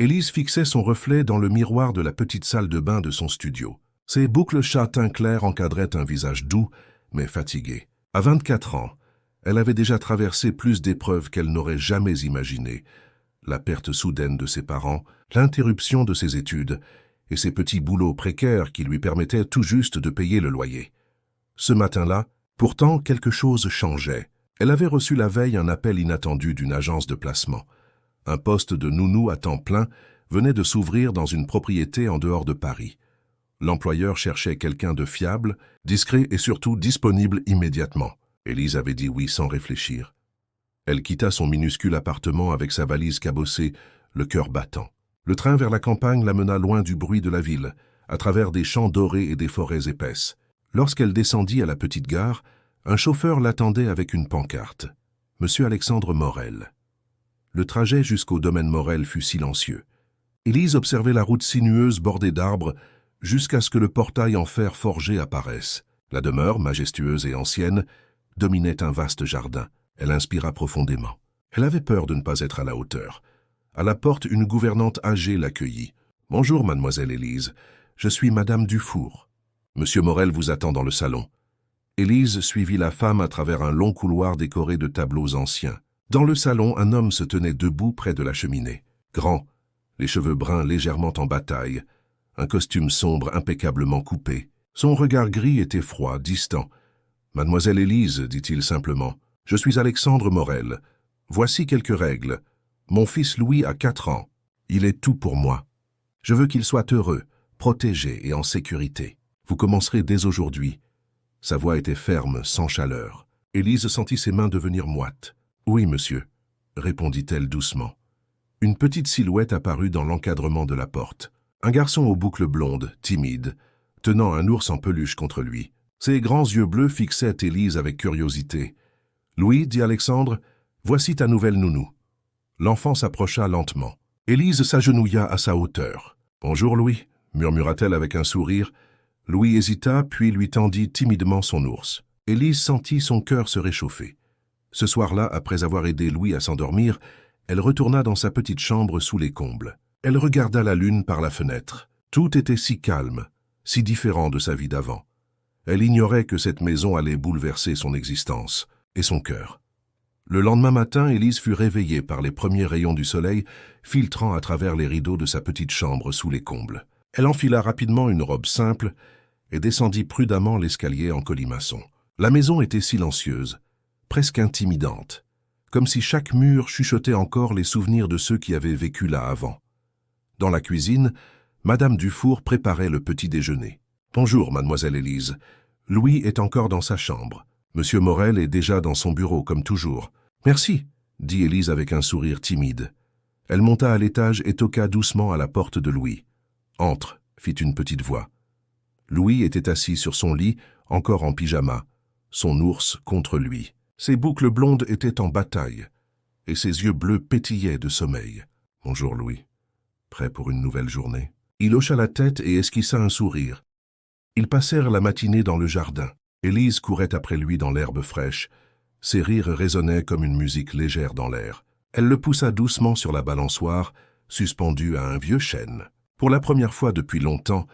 Élise fixait son reflet dans le miroir de la petite salle de bain de son studio. Ses boucles châtain clair encadraient un visage doux, mais fatigué. À 24 ans, elle avait déjà traversé plus d'épreuves qu'elle n'aurait jamais imaginées. La perte soudaine de ses parents, l'interruption de ses études et ses petits boulots précaires qui lui permettaient tout juste de payer le loyer. Ce matin-là, pourtant, quelque chose changeait. Elle avait reçu la veille un appel inattendu d'une agence de placement. Un poste de nounou à temps plein venait de s'ouvrir dans une propriété en dehors de Paris. L'employeur cherchait quelqu'un de fiable, discret et surtout disponible immédiatement. Élise avait dit oui sans réfléchir. Elle quitta son minuscule appartement avec sa valise cabossée, le cœur battant. Le train vers la campagne l'amena loin du bruit de la ville, à travers des champs dorés et des forêts épaisses. Lorsqu'elle descendit à la petite gare, un chauffeur l'attendait avec une pancarte. « Monsieur Alexandre Morel ». Le trajet jusqu'au domaine Morel fut silencieux. Élise observait la route sinueuse bordée d'arbres jusqu'à ce que le portail en fer forgé apparaisse. La demeure, majestueuse et ancienne, dominait un vaste jardin. Elle inspira profondément. Elle avait peur de ne pas être à la hauteur. À la porte, une gouvernante âgée l'accueillit. « Bonjour, mademoiselle Élise. Je suis madame Dufour. Monsieur Morel vous attend dans le salon. » Élise suivit la femme à travers un long couloir décoré de tableaux anciens. Dans le salon, un homme se tenait debout près de la cheminée. Grand, les cheveux bruns légèrement en bataille, un costume sombre impeccablement coupé. Son regard gris était froid, distant. « Mademoiselle Élise, dit-il simplement, je suis Alexandre Morel. Voici quelques règles. Mon fils Louis a 4 ans. Il est tout pour moi. Je veux qu'il soit heureux, protégé et en sécurité. Vous commencerez dès aujourd'hui. » Sa voix était ferme, sans chaleur. Élise sentit ses mains devenir moites. « Oui, monsieur, » répondit-elle doucement. Une petite silhouette apparut dans l'encadrement de la porte. Un garçon aux boucles blondes, timide, tenant un ours en peluche contre lui. Ses grands yeux bleus fixaient Élise avec curiosité. « Louis, dit Alexandre, voici ta nouvelle nounou. » L'enfant s'approcha lentement. Élise s'agenouilla à sa hauteur. « Bonjour, Louis, » murmura-t-elle avec un sourire. Louis hésita, puis lui tendit timidement son ours. Élise sentit son cœur se réchauffer. Ce soir-là, après avoir aidé Louis à s'endormir, elle retourna dans sa petite chambre sous les combles. Elle regarda la lune par la fenêtre. Tout était si calme, si différent de sa vie d'avant. Elle ignorait que cette maison allait bouleverser son existence et son cœur. Le lendemain matin, Élise fut réveillée par les premiers rayons du soleil filtrant à travers les rideaux de sa petite chambre sous les combles. Elle enfila rapidement une robe simple et descendit prudemment l'escalier en colimaçon. La maison était silencieuse, presque intimidante, comme si chaque mur chuchotait encore les souvenirs de ceux qui avaient vécu là avant. Dans la cuisine, Madame Dufour préparait le petit déjeuner. « Bonjour, mademoiselle Élise. Louis est encore dans sa chambre. Monsieur Morel est déjà dans son bureau, comme toujours. »« Merci, » dit Élise avec un sourire timide. Elle monta à l'étage et toqua doucement à la porte de Louis. « Entre, » fit une petite voix. Louis était assis sur son lit, encore en pyjama, son ours contre lui. Ses boucles blondes étaient en bataille, et ses yeux bleus pétillaient de sommeil. « Bonjour, Louis. Prêt pour une nouvelle journée ?» Il hocha la tête et esquissa un sourire. Ils passèrent la matinée dans le jardin. Élise courait après lui dans l'herbe fraîche. Ses rires résonnaient comme une musique légère dans l'air. Elle le poussa doucement sur la balançoire, suspendue à un vieux chêne. Pour la première fois depuis longtemps,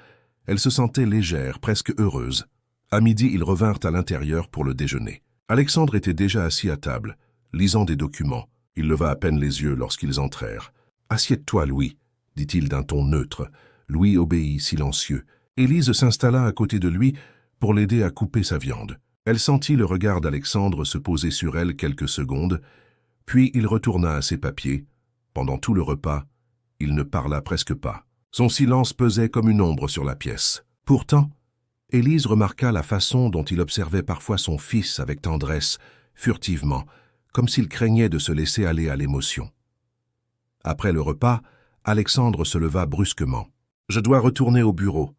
elle se sentait légère, presque heureuse. À midi, ils revinrent à l'intérieur pour le déjeuner. Alexandre était déjà assis à table, lisant des documents. Il leva à peine les yeux lorsqu'ils entrèrent. « Assieds-toi, Louis, » dit-il d'un ton neutre. Louis obéit, silencieux. Élise s'installa à côté de lui pour l'aider à couper sa viande. Elle sentit le regard d'Alexandre se poser sur elle quelques secondes, puis il retourna à ses papiers. Pendant tout le repas, il ne parla presque pas. Son silence pesait comme une ombre sur la pièce. Pourtant, Élise remarqua la façon dont il observait parfois son fils avec tendresse, furtivement, comme s'il craignait de se laisser aller à l'émotion. Après le repas, Alexandre se leva brusquement. « Je dois retourner au bureau.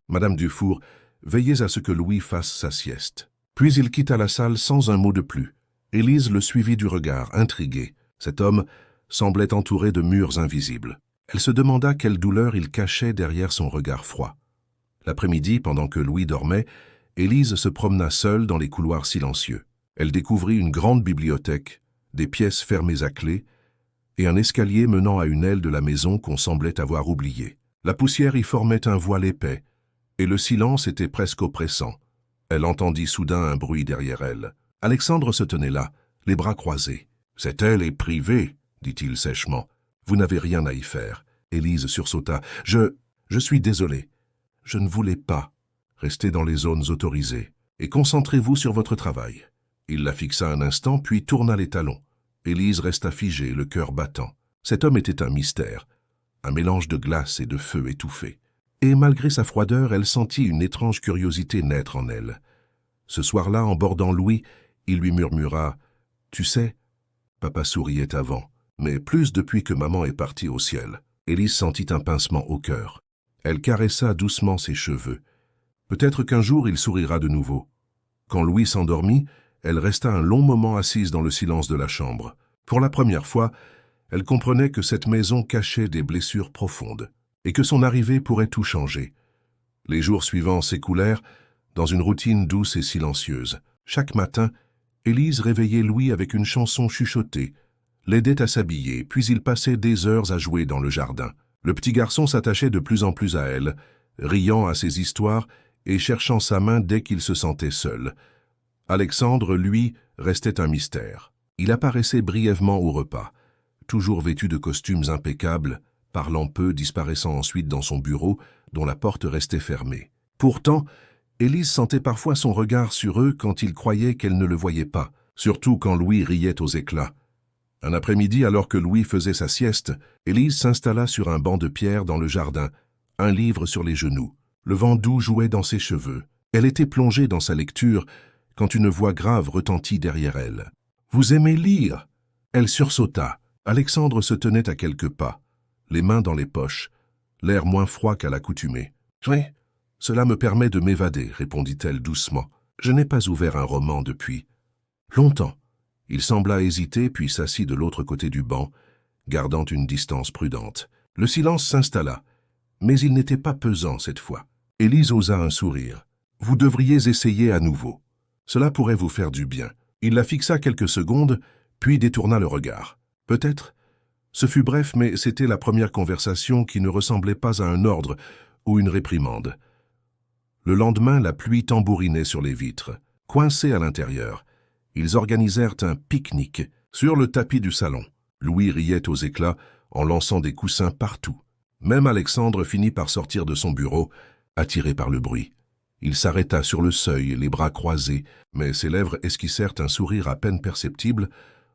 Madame Dufour, veillez à ce que Louis fasse sa sieste. » Puis il quitta la salle sans un mot de plus. Élise le suivit du regard, intriguée. Cet homme semblait entouré de murs invisibles. Elle se demanda quelle douleur il cachait derrière son regard froid. L'après-midi, pendant que Louis dormait, Élise se promena seule dans les couloirs silencieux. Elle découvrit une grande bibliothèque, des pièces fermées à clé, et un escalier menant à une aile de la maison qu'on semblait avoir oubliée. La poussière y formait un voile épais, et le silence était presque oppressant. Elle entendit soudain un bruit derrière elle. Alexandre se tenait là, les bras croisés. « Cette aile est privée, » dit-il sèchement. « Vous n'avez rien à y faire. » Élise sursauta. « Je suis désolé. Je ne voulais pas. Restez dans les zones autorisées. Et concentrez-vous sur votre travail. » Il la fixa un instant, puis tourna les talons. Élise resta figée, le cœur battant. Cet homme était un mystère, un mélange de glace et de feu étouffé. Et malgré sa froideur, elle sentit une étrange curiosité naître en elle. Ce soir-là, en bordant Louis, il lui murmura « Tu sais, papa souriait avant, mais plus depuis que maman est partie au ciel. » Élise sentit un pincement au cœur. Elle caressa doucement ses cheveux. Peut-être qu'un jour il sourira de nouveau. Quand Louis s'endormit, elle resta un long moment assise dans le silence de la chambre. Pour la première fois, elle comprenait que cette maison cachait des blessures profondes et que son arrivée pourrait tout changer. Les jours suivants s'écoulèrent dans une routine douce et silencieuse. Chaque matin, Élise réveillait Louis avec une chanson chuchotée, l'aidait à s'habiller, puis il passait des heures à jouer dans le jardin. Le petit garçon s'attachait de plus en plus à elle, riant à ses histoires et cherchant sa main dès qu'il se sentait seul. Alexandre, lui, restait un mystère. Il apparaissait brièvement au repas, toujours vêtu de costumes impeccables, parlant peu, disparaissant ensuite dans son bureau, dont la porte restait fermée. Pourtant, Élise sentait parfois son regard sur eux quand il croyait qu'elle ne le voyait pas, surtout quand Louis riait aux éclats. Un après-midi, alors que Louis faisait sa sieste, Élise s'installa sur un banc de pierre dans le jardin, un livre sur les genoux. Le vent doux jouait dans ses cheveux. Elle était plongée dans sa lecture quand une voix grave retentit derrière elle. « Vous aimez lire ?» Elle sursauta. Alexandre se tenait à quelques pas, les mains dans les poches, l'air moins froid qu'à l'accoutumée. « Oui, cela me permet de m'évader, » répondit-elle doucement. « Je n'ai pas ouvert un roman depuis longtemps. » Il sembla hésiter, puis s'assit de l'autre côté du banc, gardant une distance prudente. Le silence s'installa, mais il n'était pas pesant cette fois. Élise osa un sourire. « Vous devriez essayer à nouveau. Cela pourrait vous faire du bien. » Il la fixa quelques secondes, puis détourna le regard. Peut-être. Ce fut bref, mais c'était la première conversation qui ne ressemblait pas à un ordre ou une réprimande. Le lendemain, la pluie tambourinait sur les vitres. Coincés à l'intérieur, ils organisèrent un pique-nique sur le tapis du salon. Louis riait aux éclats en lançant des coussins partout. Même Alexandre finit par sortir de son bureau, attiré par le bruit. Il s'arrêta sur le seuil, les bras croisés, mais ses lèvres esquissèrent un sourire à peine perceptible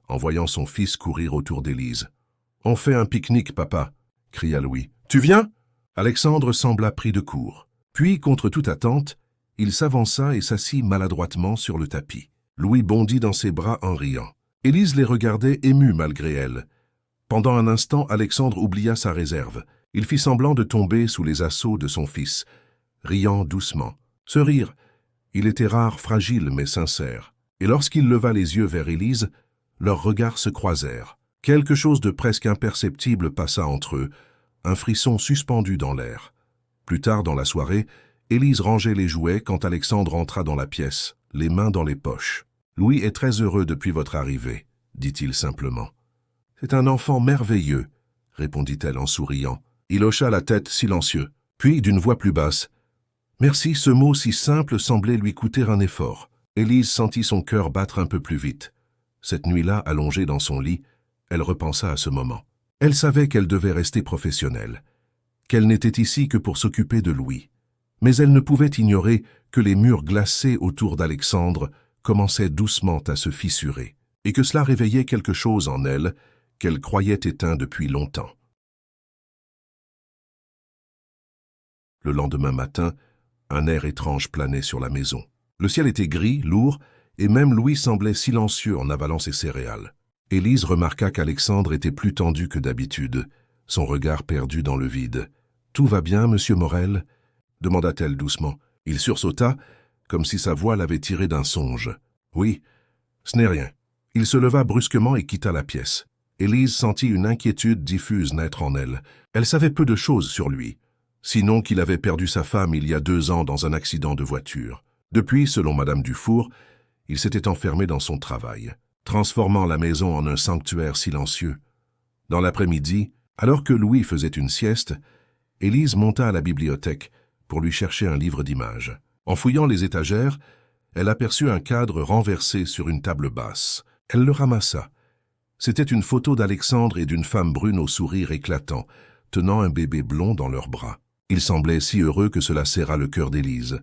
en voyant son fils courir autour d'Élise. « On fait un pique-nique, papa !» cria Louis. « Tu viens ?» Alexandre sembla pris de court. Puis, contre toute attente, il s'avança et s'assit maladroitement sur le tapis. Louis bondit dans ses bras en riant. Élise les regardait émue malgré elle. Pendant un instant, Alexandre oublia sa réserve. Il fit semblant de tomber sous les assauts de son fils, riant doucement. Ce rire, il était rare, fragile, mais sincère. Et lorsqu'il leva les yeux vers Élise, leurs regards se croisèrent. Quelque chose de presque imperceptible passa entre eux, un frisson suspendu dans l'air. Plus tard dans la soirée, Élise rangeait les jouets quand Alexandre entra dans la pièce, les mains dans les poches. « Louis est très heureux depuis votre arrivée, » dit-il simplement. « C'est un enfant merveilleux, » répondit-elle en souriant. Il hocha la tête silencieux, puis d'une voix plus basse. « Merci, ce mot si simple semblait lui coûter un effort. » Élise sentit son cœur battre un peu plus vite. Cette nuit-là, allongée dans son lit, elle repensa à ce moment. Elle savait qu'elle devait rester professionnelle, qu'elle n'était ici que pour s'occuper de Louis. Mais elle ne pouvait ignorer que les murs glacés autour d'Alexandre commençaient doucement à se fissurer, et que cela réveillait quelque chose en elle qu'elle croyait éteint depuis longtemps. Le lendemain matin, un air étrange planait sur la maison. Le ciel était gris, lourd, et même Louis semblait silencieux en avalant ses céréales. Élise remarqua qu'Alexandre était plus tendu que d'habitude, son regard perdu dans le vide. « Tout va bien, monsieur Morel ?» demanda-t-elle doucement. Il sursauta, comme si sa voix l'avait tiré d'un songe. « Oui, ce n'est rien. » Il se leva brusquement et quitta la pièce. Élise sentit une inquiétude diffuse naître en elle. Elle savait peu de choses sur lui, sinon qu'il avait perdu sa femme il y a 2 ans dans un accident de voiture. Depuis, selon Madame Dufour, il s'était enfermé dans son travail, transformant la maison en un sanctuaire silencieux. Dans l'après-midi, alors que Louis faisait une sieste, Élise monta à la bibliothèque pour lui chercher un livre d'images. En fouillant les étagères, elle aperçut un cadre renversé sur une table basse. Elle le ramassa. C'était une photo d'Alexandre et d'une femme brune au sourire éclatant, tenant un bébé blond dans leurs bras. Il semblait si heureux que cela serra le cœur d'Élise.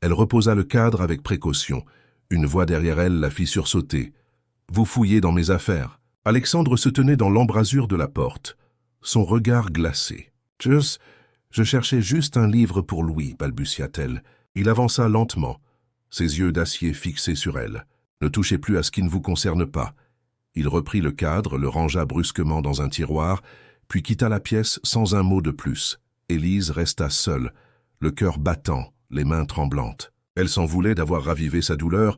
Elle reposa le cadre avec précaution. Une voix derrière elle la fit sursauter. « Vous fouillez dans mes affaires !» Alexandre se tenait dans l'embrasure de la porte, son regard glacé. « Je cherchais juste un livre pour Louis, balbutia-t-elle. » Il avança lentement, ses yeux d'acier fixés sur elle. « Ne touchez plus à ce qui ne vous concerne pas. » Il reprit le cadre, le rangea brusquement dans un tiroir, puis quitta la pièce sans un mot de plus. Élise resta seule, le cœur battant, les mains tremblantes. Elle s'en voulait d'avoir ravivé sa douleur,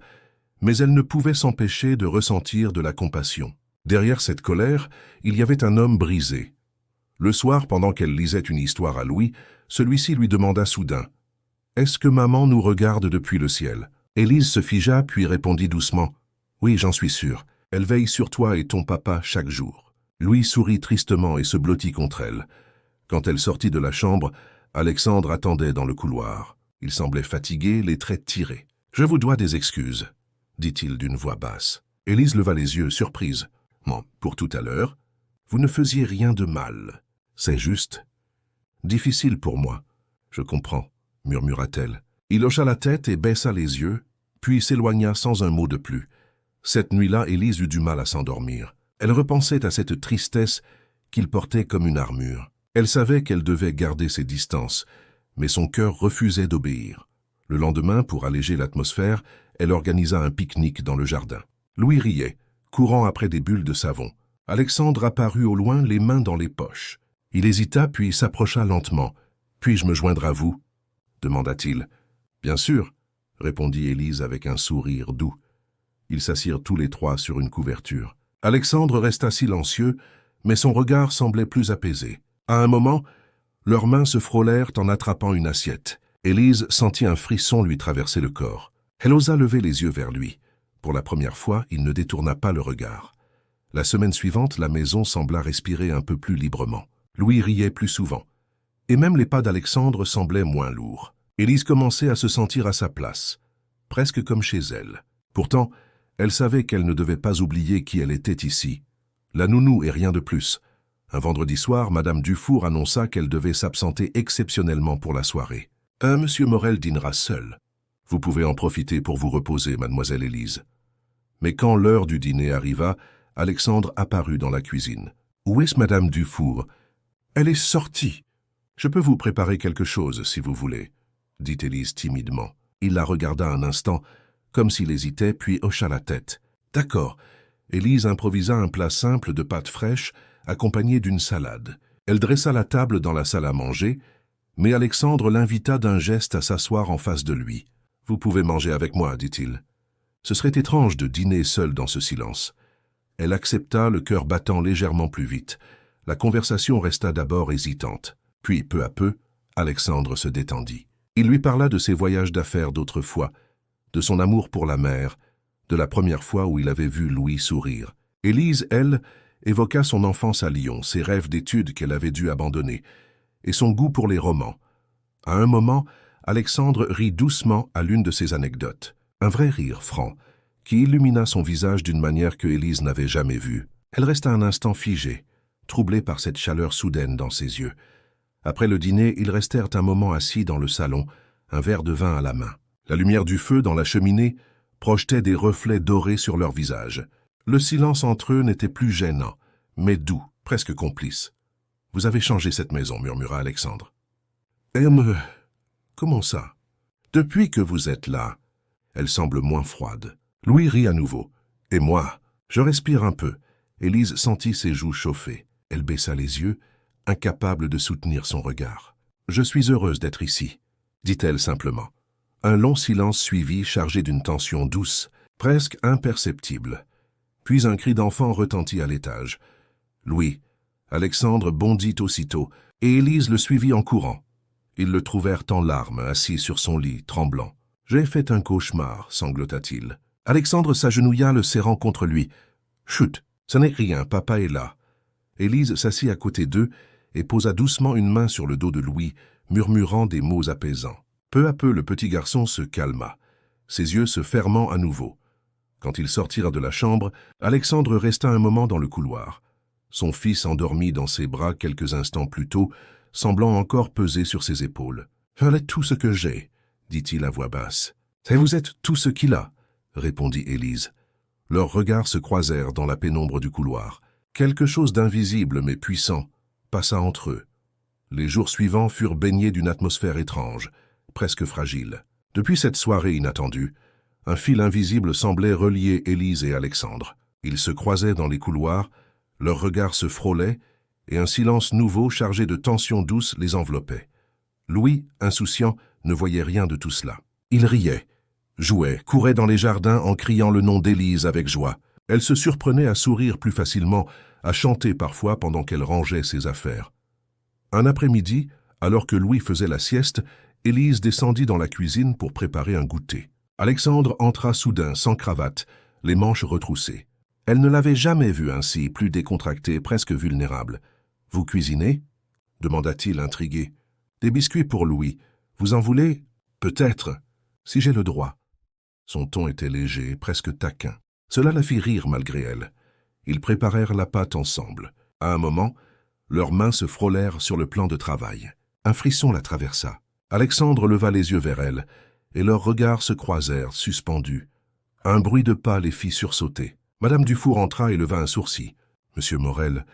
mais elle ne pouvait s'empêcher de ressentir de la compassion. Derrière cette colère, il y avait un homme brisé. Le soir, pendant qu'elle lisait une histoire à Louis, celui-ci lui demanda soudain « Est-ce que maman nous regarde depuis le ciel ?» Élise se figea puis répondit doucement « Oui, j'en suis sûre. Elle veille sur toi et ton papa chaque jour. » Louis sourit tristement et se blottit contre elle. Quand elle sortit de la chambre, Alexandre attendait dans le couloir. Il semblait fatigué, les traits tirés. « Je vous dois des excuses, » dit-il d'une voix basse. Élise leva les yeux, surprise. « Bon, pour tout à l'heure, vous ne faisiez rien de mal. C'est juste. »« Difficile pour moi. Je comprends, » murmura-t-elle. Il hocha la tête et baissa les yeux, puis s'éloigna sans un mot de plus. Cette nuit-là, Élise eut du mal à s'endormir. Elle repensait à cette tristesse qu'il portait comme une armure. Elle savait qu'elle devait garder ses distances, mais son cœur refusait d'obéir. Le lendemain, pour alléger l'atmosphère, elle organisa un pique-nique dans le jardin. Louis riait, courant après des bulles de savon. Alexandre apparut au loin, les mains dans les poches. Il hésita, puis s'approcha lentement. « Puis-je me joindre à vous ?» demanda-t-il. « Bien sûr, » répondit Élise avec un sourire doux. Ils s'assirent tous les trois sur une couverture. Alexandre resta silencieux, mais son regard semblait plus apaisé. À un moment, leurs mains se frôlèrent en attrapant une assiette. Élise sentit un frisson lui traverser le corps. Elle osa lever les yeux vers lui. Pour la première fois, il ne détourna pas le regard. La semaine suivante, la maison sembla respirer un peu plus librement. Louis riait plus souvent. Et même les pas d'Alexandre semblaient moins lourds. Élise commençait à se sentir à sa place, presque comme chez elle. Pourtant, elle savait qu'elle ne devait pas oublier qui elle était ici. La nounou et rien de plus. Un vendredi soir, Madame Dufour annonça qu'elle devait s'absenter exceptionnellement pour la soirée. « Monsieur Morel dînera seul. Vous pouvez en profiter pour vous reposer, mademoiselle Élise. » Mais quand l'heure du dîner arriva, Alexandre apparut dans la cuisine. « Où est-ce Madame Dufour ?»« Elle est sortie. Je peux vous préparer quelque chose, si vous voulez, » dit Élise timidement. Il la regarda un instant, comme s'il hésitait, puis hocha la tête. « D'accord. » Élise improvisa un plat simple de pâtes fraîches, accompagné d'une salade. Elle dressa la table dans la salle à manger, mais Alexandre l'invita d'un geste à s'asseoir en face de lui. « Vous pouvez manger avec moi, dit-il. Ce serait étrange de dîner seul dans ce silence. » Elle accepta, le cœur battant légèrement plus vite. La conversation resta d'abord hésitante. Puis, peu à peu, Alexandre se détendit. Il lui parla de ses voyages d'affaires d'autrefois, de son amour pour la mer, de la première fois où il avait vu Louis sourire. Élise, elle, évoqua son enfance à Lyon, ses rêves d'études qu'elle avait dû abandonner, et son goût pour les romans. À un moment, Alexandre rit doucement à l'une de ces anecdotes. Un vrai rire franc, qui illumina son visage d'une manière que Élise n'avait jamais vue. Elle resta un instant figée, troublée par cette chaleur soudaine dans ses yeux. Après le dîner, ils restèrent un moment assis dans le salon, un verre de vin à la main. La lumière du feu dans la cheminée projetait des reflets dorés sur leurs visages. Le silence entre eux n'était plus gênant, mais doux, presque complice. « Vous avez changé cette maison, » murmura Alexandre. « Comment ça ?»« Depuis que vous êtes là, elle semble moins froide. » Louis rit à nouveau. « Et moi, je respire un peu. » Élise sentit ses joues chauffer. Elle baissa les yeux, incapable de soutenir son regard. « Je suis heureuse d'être ici, » dit-elle simplement. Un long silence suivit, chargé d'une tension douce, presque imperceptible. Puis un cri d'enfant retentit à l'étage. Louis, Alexandre bondit aussitôt, et Élise le suivit en courant. Ils le trouvèrent en larmes, assis sur son lit, tremblant. « J'ai fait un cauchemar, » sanglota-t-il. Alexandre s'agenouilla, le serrant contre lui. « Chut, ça n'est rien, papa est là. » Élise s'assit à côté d'eux et posa doucement une main sur le dos de Louis, murmurant des mots apaisants. Peu à peu, le petit garçon se calma, ses yeux se fermant à nouveau. Quand ils sortirent de la chambre, Alexandre resta un moment dans le couloir. Son fils endormi dans ses bras quelques instants plus tôt, semblant encore peser sur ses épaules. « Elle est tout ce que j'ai, » dit-il à voix basse. « Et vous êtes tout ce qu'il a, » répondit Élise. Leurs regards se croisèrent dans la pénombre du couloir. Quelque chose d'invisible mais puissant passa entre eux. Les jours suivants furent baignés d'une atmosphère étrange, presque fragile. Depuis cette soirée inattendue, un fil invisible semblait relier Élise et Alexandre. Ils se croisaient dans les couloirs, leurs regards se frôlaient, et un silence nouveau chargé de tensions douces les enveloppait. Louis, insouciant, ne voyait rien de tout cela. Il riait, jouait, courait dans les jardins en criant le nom d'Élise avec joie. Elle se surprenait à sourire plus facilement, à chanter parfois pendant qu'elle rangeait ses affaires. Un après-midi, alors que Louis faisait la sieste, Élise descendit dans la cuisine pour préparer un goûter. Alexandre entra soudain, sans cravate, les manches retroussées. Elle ne l'avait jamais vu ainsi, plus décontracté, presque vulnérable. « Vous cuisinez » demanda-t-il intrigué. « Des biscuits pour Louis. Vous en voulez ?»« Peut-être, si j'ai le droit. » Son ton était léger, presque taquin. Cela la fit rire malgré elle. Ils préparèrent la pâte ensemble. À un moment, leurs mains se frôlèrent sur le plan de travail. Un frisson la traversa. Alexandre leva les yeux vers elle, et leurs regards se croisèrent, suspendus. Un bruit de pas les fit sursauter. Madame Dufour entra et leva un sourcil. « Monsieur Morel,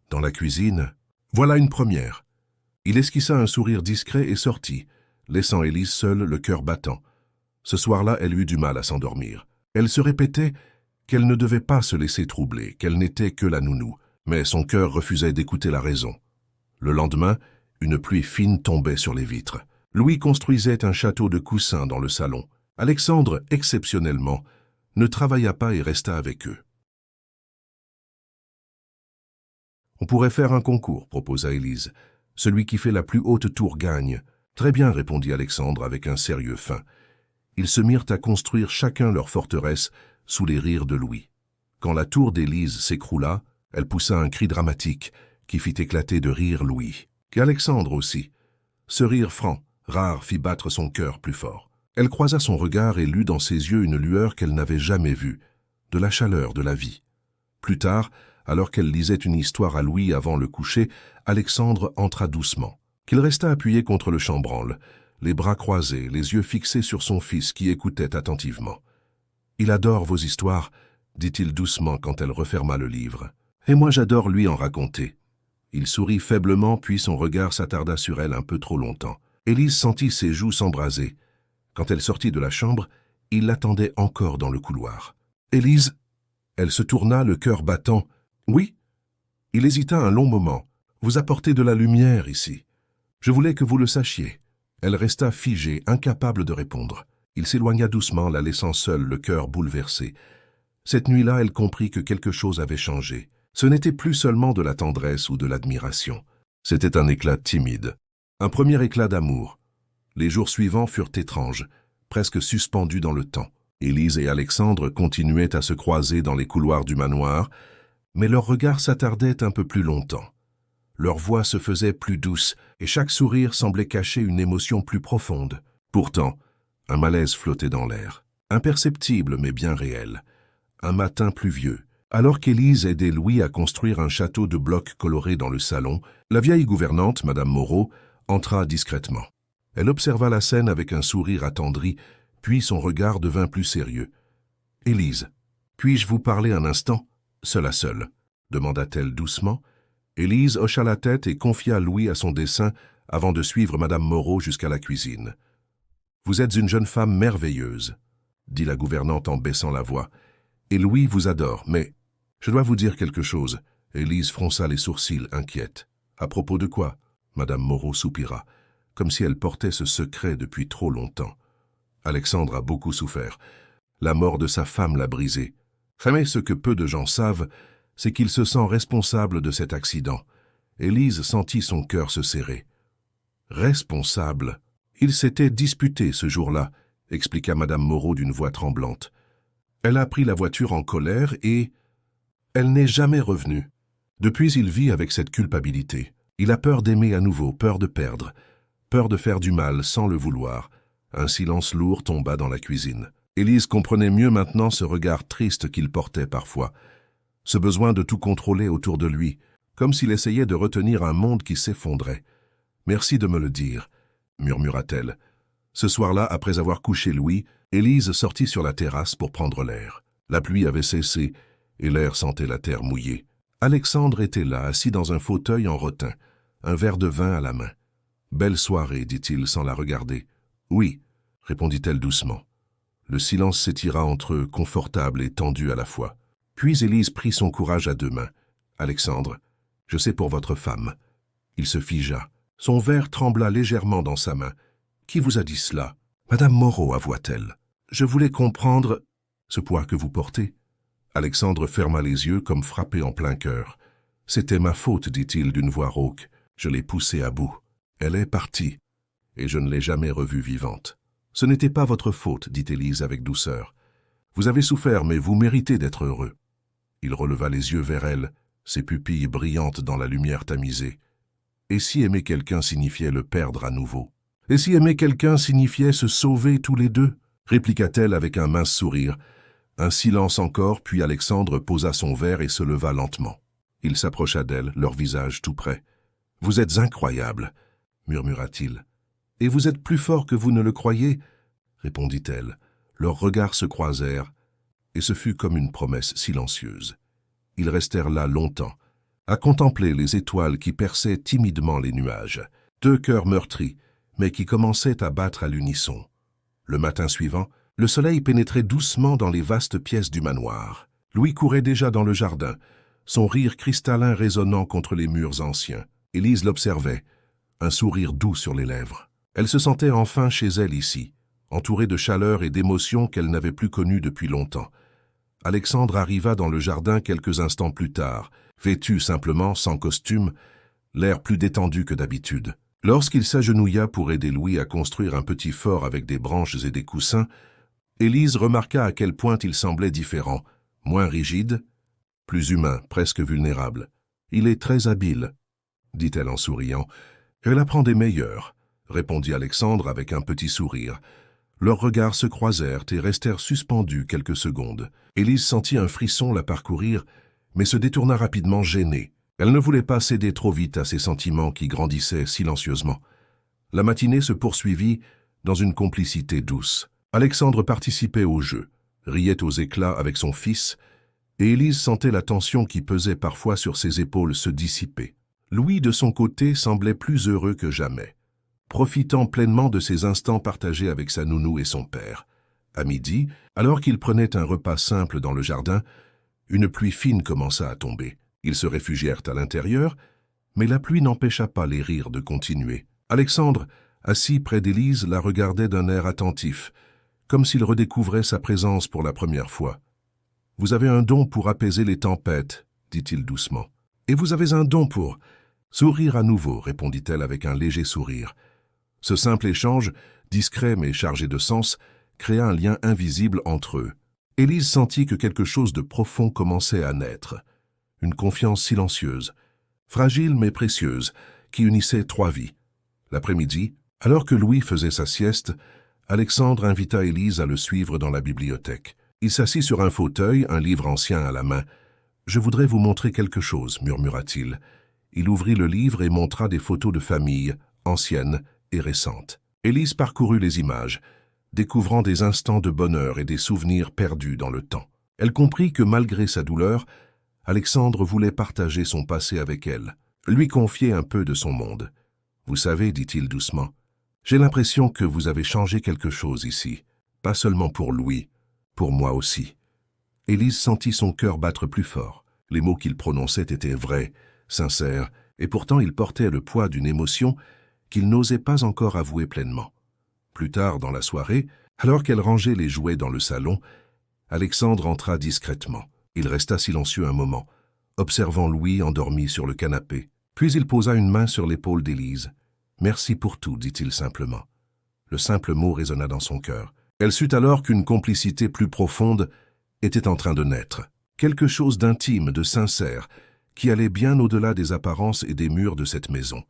dans la cuisine, voilà une première. » Il esquissa un sourire discret et sortit, laissant Élise seule, le cœur battant. Ce soir-là, elle eut du mal à s'endormir. Elle se répétait qu'elle ne devait pas se laisser troubler, qu'elle n'était que la nounou, mais son cœur refusait d'écouter la raison. Le lendemain, une pluie fine tombait sur les vitres. Louis construisait un château de coussins dans le salon. Alexandre, exceptionnellement, ne travailla pas et resta avec eux. « On pourrait faire un concours, » proposa Élise. « Celui qui fait la plus haute tour gagne. »« Très bien, » répondit Alexandre avec un sérieux fin. Ils se mirent à construire chacun leur forteresse sous les rires de Louis. Quand la tour d'Élise s'écroula, elle poussa un cri dramatique qui fit éclater de rire Louis. Qu'Alexandre aussi. Ce rire franc, rare, fit battre son cœur plus fort. Elle croisa son regard et lut dans ses yeux une lueur qu'elle n'avait jamais vue, de la chaleur de la vie. Plus tard, alors qu'elle lisait une histoire à Louis avant le coucher, Alexandre entra doucement. Qu'il resta appuyé contre le chambranle, les bras croisés, les yeux fixés sur son fils qui écoutait attentivement. « Il adore vos histoires », dit-il doucement quand elle referma le livre. « Et moi j'adore lui en raconter. » Il sourit faiblement, puis son regard s'attarda sur elle un peu trop longtemps. Élise sentit ses joues s'embraser. Quand elle sortit de la chambre, il l'attendait encore dans le couloir. « Élise ?» Elle se tourna, le cœur battant. « Oui ?» Il hésita un long moment. « Vous apportez de la lumière ici. Je voulais que vous le sachiez. » Elle resta figée, incapable de répondre. Il s'éloigna doucement, la laissant seule, le cœur bouleversé. Cette nuit-là, elle comprit que quelque chose avait changé. Ce n'était plus seulement de la tendresse ou de l'admiration. C'était un éclat timide. Un premier éclat d'amour. Les jours suivants furent étranges, presque suspendus dans le temps. Élise et Alexandre continuaient à se croiser dans les couloirs du manoir, mais leurs regards s'attardaient un peu plus longtemps. Leur voix se faisait plus douce, et chaque sourire semblait cacher une émotion plus profonde. Pourtant, un malaise flottait dans l'air, imperceptible mais bien réel. Un matin pluvieux, alors qu'Élise aidait Louis à construire un château de blocs colorés dans le salon, la vieille gouvernante, Madame Moreau, entra discrètement. Elle observa la scène avec un sourire attendri, puis son regard devint plus sérieux. « Élise, puis-je vous parler un instant, seule à seule ?» demanda-t-elle doucement. Élise hocha la tête et confia Louis à son dessein avant de suivre Madame Moreau jusqu'à la cuisine. « Vous êtes une jeune femme merveilleuse, » dit la gouvernante en baissant la voix. « Et Louis vous adore, mais je dois vous dire quelque chose. » Élise fronça les sourcils, inquiète. « À propos de quoi ?» Madame Moreau soupira, comme si elle portait ce secret depuis trop longtemps. Alexandre a beaucoup souffert. La mort de sa femme l'a brisé. Mais ce que peu de gens savent, c'est qu'il se sent responsable de cet accident. Élise sentit son cœur se serrer. « Responsable ?» Il s'était disputé ce jour-là, expliqua Madame Moreau d'une voix tremblante. Elle a pris la voiture en colère et... elle n'est jamais revenue. Depuis, il vit avec cette culpabilité. Il a peur d'aimer à nouveau, peur de perdre, peur de faire du mal sans le vouloir. Un silence lourd tomba dans la cuisine. Élise comprenait mieux maintenant ce regard triste qu'il portait parfois, ce besoin de tout contrôler autour de lui, comme s'il essayait de retenir un monde qui s'effondrait. « Merci de me le dire », murmura-t-elle. Ce soir-là, après avoir couché Louis, Élise sortit sur la terrasse pour prendre l'air. La pluie avait cessé et l'air sentait la terre mouillée. Alexandre était là, assis dans un fauteuil en rotin, un verre de vin à la main. « Belle soirée, dit-il sans la regarder. « Oui, répondit-elle doucement. Le silence s'étira entre eux, confortable et tendu à la fois. Puis Élise prit son courage à deux mains. « Alexandre, je sais pour votre femme. » Il se figea. Son verre trembla légèrement dans sa main. « Qui vous a dit cela ?»« Madame Moreau, avoua-t-elle. Je voulais comprendre ce poids que vous portez. » Alexandre ferma les yeux comme frappé en plein cœur. « C'était ma faute, dit-il d'une voix rauque. Je l'ai poussée à bout. Elle est partie, et je ne l'ai jamais revue vivante. » « Ce n'était pas votre faute, dit Élise avec douceur. Vous avez souffert, mais vous méritez d'être heureux. » Il releva les yeux vers elle, ses pupilles brillantes dans la lumière tamisée. Et si aimer quelqu'un signifiait le perdre à nouveau? Et si aimer quelqu'un signifiait se sauver tous les deux? Répliqua-t-elle avec un mince sourire. Un silence encore, puis Alexandre posa son verre et se leva lentement. Il s'approcha d'elle, leur visage tout près. « Vous êtes incroyable, » murmura-t-il. « Et vous êtes plus fort que vous ne le croyez ?» répondit-elle. Leurs regards se croisèrent, et ce fut comme une promesse silencieuse. Ils restèrent là longtemps, à contempler les étoiles qui perçaient timidement les nuages, deux cœurs meurtris, mais qui commençaient à battre à l'unisson. Le matin suivant, le soleil pénétrait doucement dans les vastes pièces du manoir. Louis courait déjà dans le jardin, son rire cristallin résonnant contre les murs anciens. Élise l'observait, un sourire doux sur les lèvres. Elle se sentait enfin chez elle ici, entourée de chaleur et d'émotions qu'elle n'avait plus connues depuis longtemps. Alexandre arriva dans le jardin quelques instants plus tard, vêtu simplement, sans costume, l'air plus détendu que d'habitude. Lorsqu'il s'agenouilla pour aider Louis à construire un petit fort avec des branches et des coussins, Élise remarqua à quel point il semblait différent, moins rigide, plus humain, presque vulnérable. « Il est très habile, » dit-elle en souriant. « Elle apprend des meilleurs, » répondit Alexandre avec un petit sourire. Leurs regards se croisèrent et restèrent suspendus quelques secondes. Élise sentit un frisson la parcourir, mais se détourna rapidement gênée. Elle ne voulait pas céder trop vite à ses sentiments qui grandissaient silencieusement. La matinée se poursuivit dans une complicité douce. Alexandre participait au jeu, riait aux éclats avec son fils, et Élise sentait la tension qui pesait parfois sur ses épaules se dissiper. Louis, de son côté, semblait plus heureux que jamais, profitant pleinement de ces instants partagés avec sa nounou et son père. À midi, alors qu'ils prenaient un repas simple dans le jardin, une pluie fine commença à tomber. Ils se réfugièrent à l'intérieur, mais la pluie n'empêcha pas les rires de continuer. Alexandre, assis près d'Élise, la regardait d'un air attentif, comme s'il redécouvrait sa présence pour la première fois. « Vous avez un don pour apaiser les tempêtes, » dit-il doucement. « Et vous avez un don pour... » « Sourire à nouveau, » répondit-elle avec un léger sourire. Ce simple échange, discret mais chargé de sens, créa un lien invisible entre eux. Élise sentit que quelque chose de profond commençait à naître. Une confiance silencieuse, fragile mais précieuse, qui unissait trois vies. L'après-midi, alors que Louis faisait sa sieste, Alexandre invita Élise à le suivre dans la bibliothèque. Il s'assit sur un fauteuil, un livre ancien à la main. « Je voudrais vous montrer quelque chose, » murmura-t-il. Il ouvrit le livre et montra des photos de famille, anciennes et récentes. Élise parcourut les images, découvrant des instants de bonheur et des souvenirs perdus dans le temps. Elle comprit que malgré sa douleur, Alexandre voulait partager son passé avec elle, lui confier un peu de son monde. « Vous savez, dit-il doucement, j'ai l'impression que vous avez changé quelque chose ici, pas seulement pour Louis, pour moi aussi. » Élise sentit son cœur battre plus fort. Les mots qu'il prononçait étaient vrais, sincères, et pourtant ils portaient le poids d'une émotion qu'il n'osait pas encore avouer pleinement. Plus tard dans la soirée, alors qu'elle rangeait les jouets dans le salon, Alexandre entra discrètement. Il resta silencieux un moment, observant Louis endormi sur le canapé. Puis il posa une main sur l'épaule d'Élise. « Merci pour tout, dit-il simplement. » Le simple mot résonna dans son cœur. Elle sut alors qu'une complicité plus profonde était en train de naître. Quelque chose d'intime, de sincère, qui allait bien au-delà des apparences et des murs de cette maison.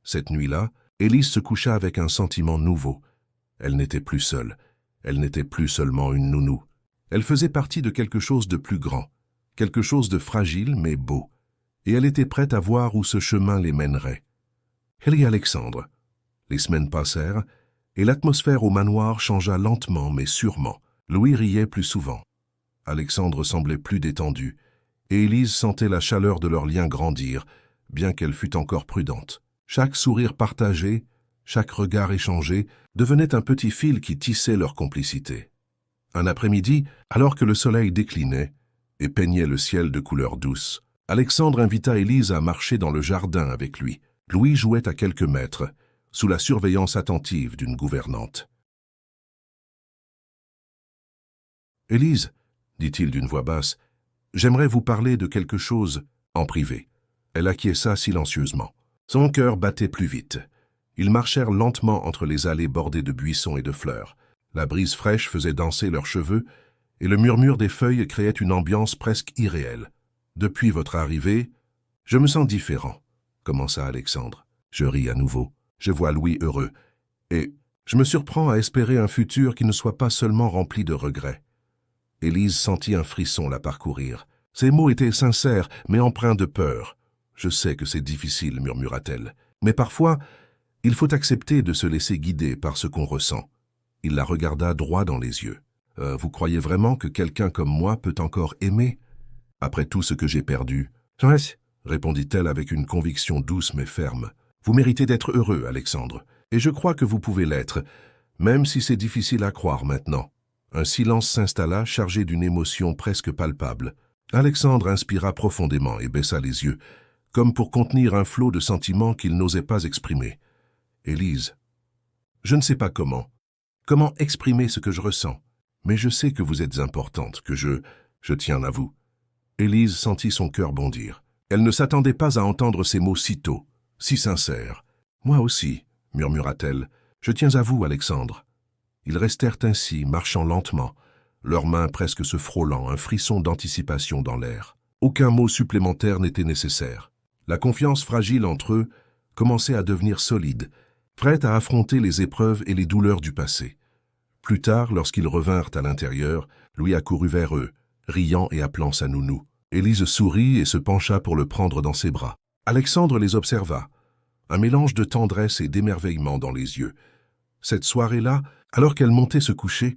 Cette nuit-là, Élise se coucha avec un sentiment nouveau. Elle n'était plus seule. Elle n'était plus seulement une nounou. Elle faisait partie de quelque chose de plus grand, quelque chose de fragile mais beau, et elle était prête à voir où ce chemin les mènerait. Elle et Alexandre. Les semaines passèrent, et l'atmosphère au manoir changea lentement mais sûrement. Louis riait plus souvent. Alexandre semblait plus détendu, et Élise sentait la chaleur de leur lien grandir, bien qu'elle fût encore prudente. Chaque sourire partagé, chaque regard échangé, devenait un petit fil qui tissait leur complicité. Un après-midi, alors que le soleil déclinait et peignait le ciel de couleurs douces, Alexandre invita Élise à marcher dans le jardin avec lui. Louis jouait à quelques mètres, sous la surveillance attentive d'une gouvernante. « Élise, dit-il d'une voix basse, j'aimerais vous parler de quelque chose en privé. » Elle acquiesça silencieusement. Son cœur battait plus vite. Ils marchèrent lentement entre les allées bordées de buissons et de fleurs. La brise fraîche faisait danser leurs cheveux, et le murmure des feuilles créait une ambiance presque irréelle. « Depuis votre arrivée, je me sens différent, » commença Alexandre. Je ris à nouveau. Je vois Louis heureux, et je me surprends à espérer un futur qui ne soit pas seulement rempli de regrets. Élise sentit un frisson la parcourir. Ses mots étaient sincères, mais empreints de peur. « Je sais que c'est difficile, » murmura-t-elle, « mais parfois, il faut accepter de se laisser guider par ce qu'on ressent. » Il la regarda droit dans les yeux. « Vous croyez vraiment que quelqu'un comme moi peut encore aimer, après tout ce que j'ai perdu ?»« Ouais, » répondit-elle avec une conviction douce mais ferme. « Vous méritez d'être heureux, Alexandre, et je crois que vous pouvez l'être, même si c'est difficile à croire maintenant. » Un silence s'installa, chargé d'une émotion presque palpable. Alexandre inspira profondément et baissa les yeux, comme pour contenir un flot de sentiments qu'il n'osait pas exprimer. « Élise, je ne sais pas comment exprimer ce que je ressens, mais je sais que vous êtes importante, que je tiens à vous. » Élise sentit son cœur bondir. Elle ne s'attendait pas à entendre ces mots si tôt, si sincères. « Moi aussi, » murmura-t-elle, « je tiens à vous, Alexandre. » Ils restèrent ainsi, marchant lentement, leurs mains presque se frôlant, un frisson d'anticipation dans l'air. Aucun mot supplémentaire n'était nécessaire. La confiance fragile entre eux commençait à devenir solide, prête à affronter les épreuves et les douleurs du passé. Plus tard, lorsqu'ils revinrent à l'intérieur, Louis accourut vers eux, riant et appelant sa nounou. Élise sourit et se pencha pour le prendre dans ses bras. Alexandre les observa, un mélange de tendresse et d'émerveillement dans les yeux. Cette soirée-là, alors qu'elle montait se coucher,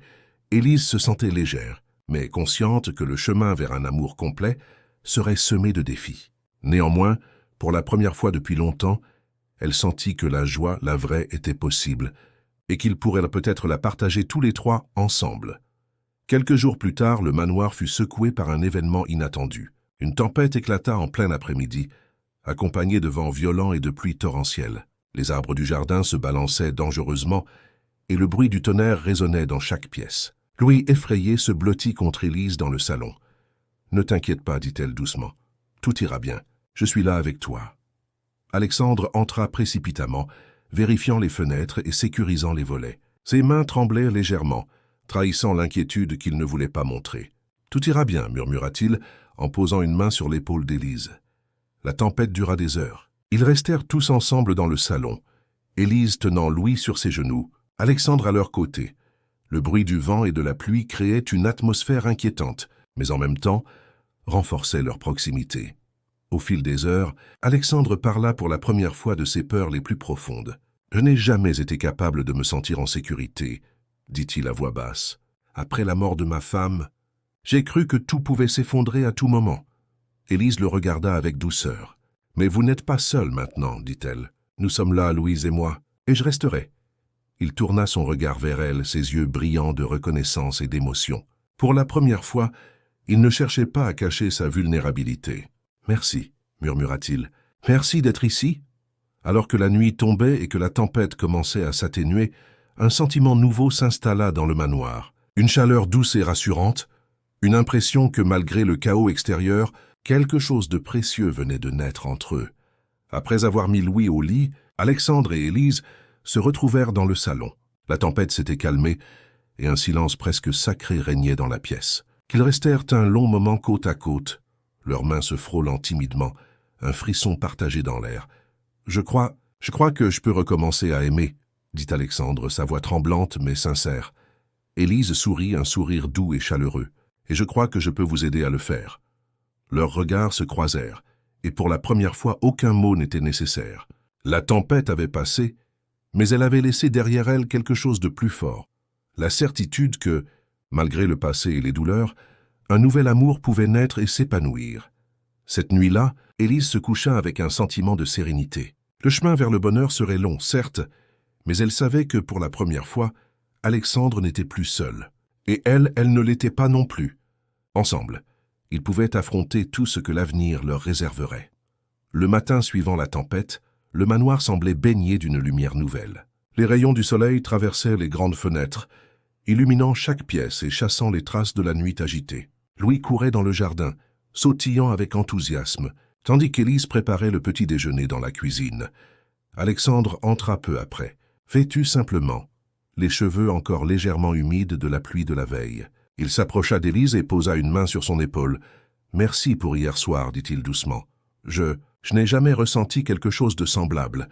Élise se sentait légère, mais consciente que le chemin vers un amour complet serait semé de défis. Néanmoins, pour la première fois depuis longtemps, elle sentit que la joie, la vraie, était possible, et qu'ils pourraient peut-être la partager tous les trois ensemble. Quelques jours plus tard, le manoir fut secoué par un événement inattendu. Une tempête éclata en plein après-midi, accompagnée de vents violents et de pluies torrentielles. Les arbres du jardin se balançaient dangereusement, et le bruit du tonnerre résonnait dans chaque pièce. Louis, effrayé, se blottit contre Élise dans le salon. « Ne t'inquiète pas, dit-elle doucement. Tout ira bien. Je suis là avec toi. » Alexandre entra précipitamment, vérifiant les fenêtres et sécurisant les volets. Ses mains tremblaient légèrement, trahissant l'inquiétude qu'il ne voulait pas montrer. « Tout ira bien, » murmura-t-il, en posant une main sur l'épaule d'Élise. La tempête dura des heures. Ils restèrent tous ensemble dans le salon, Élise tenant Louis sur ses genoux, Alexandre à leur côté. Le bruit du vent et de la pluie créait une atmosphère inquiétante, mais en même temps renforçait leur proximité. Au fil des heures, Alexandre parla pour la première fois de ses peurs les plus profondes. « Je n'ai jamais été capable de me sentir en sécurité, » dit-il à voix basse. « Après la mort de ma femme, j'ai cru que tout pouvait s'effondrer à tout moment. » Élise le regarda avec douceur. « Mais vous n'êtes pas seul maintenant, dit-elle. Nous sommes là, Louise et moi, et je resterai. » Il tourna son regard vers elle, ses yeux brillants de reconnaissance et d'émotion. Pour la première fois, il ne cherchait pas à cacher sa vulnérabilité. « Merci, » murmura-t-il. « Merci d'être ici. » Alors que la nuit tombait et que la tempête commençait à s'atténuer, un sentiment nouveau s'installa dans le manoir. Une chaleur douce et rassurante, une impression que malgré le chaos extérieur, quelque chose de précieux venait de naître entre eux. Après avoir mis Louis au lit, Alexandre et Élise se retrouvèrent dans le salon. La tempête s'était calmée et un silence presque sacré régnait dans la pièce. Qu'ils restèrent un long moment côte à côte, leurs mains se frôlant timidement, un frisson partagé dans l'air. « Je crois que je peux recommencer à aimer, » dit Alexandre, sa voix tremblante mais sincère. Élise sourit, un sourire doux et chaleureux. « Et je crois que je peux vous aider à le faire. » Leurs regards se croisèrent, et pour la première fois aucun mot n'était nécessaire. La tempête avait passé, mais elle avait laissé derrière elle quelque chose de plus fort. La certitude que, malgré le passé et les douleurs, un nouvel amour pouvait naître et s'épanouir. Cette nuit-là, Élise se coucha avec un sentiment de sérénité. Le chemin vers le bonheur serait long, certes, mais elle savait que pour la première fois, Alexandre n'était plus seul. Et elle ne l'était pas non plus. Ensemble, ils pouvaient affronter tout ce que l'avenir leur réserverait. Le matin suivant la tempête, le manoir semblait baigné d'une lumière nouvelle. Les rayons du soleil traversaient les grandes fenêtres, illuminant chaque pièce et chassant les traces de la nuit agitée. Louis courait dans le jardin, sautillant avec enthousiasme, tandis qu'Élise préparait le petit déjeuner dans la cuisine. Alexandre entra peu après, vêtu simplement, les cheveux encore légèrement humides de la pluie de la veille. Il s'approcha d'Élise et posa une main sur son épaule. « Merci pour hier soir, dit-il doucement. Je n'ai jamais ressenti quelque chose de semblable. »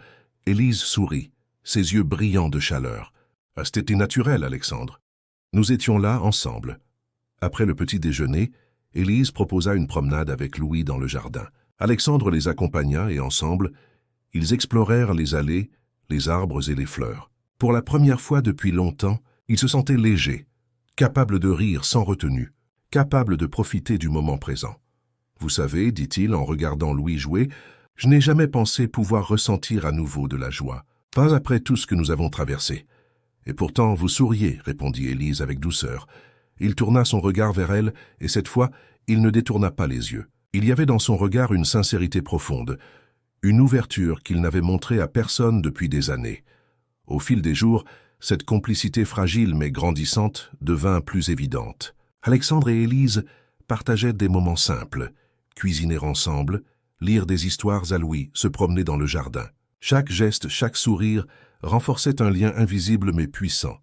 Élise sourit, ses yeux brillants de chaleur. « C'était naturel, Alexandre. Nous étions là ensemble. » Après le petit déjeuner, Élise proposa une promenade avec Louis dans le jardin. Alexandre les accompagna et ensemble, ils explorèrent les allées, les arbres et les fleurs. Pour la première fois depuis longtemps, ils se sentaient légers, capables de rire sans retenue, capables de profiter du moment présent. « Vous savez, dit-il en regardant Louis jouer, je n'ai jamais pensé pouvoir ressentir à nouveau de la joie, pas après tout ce que nous avons traversé. » « Et pourtant, vous souriez, » répondit Élise avec douceur. Il tourna son regard vers elle, et cette fois, il ne détourna pas les yeux. Il y avait dans son regard une sincérité profonde, une ouverture qu'il n'avait montrée à personne depuis des années. Au fil des jours, cette complicité fragile mais grandissante devint plus évidente. Alexandre et Élise partageaient des moments simples, cuisiner ensemble, lire des histoires à Louis, se promener dans le jardin. Chaque geste, chaque sourire renforçait un lien invisible mais puissant.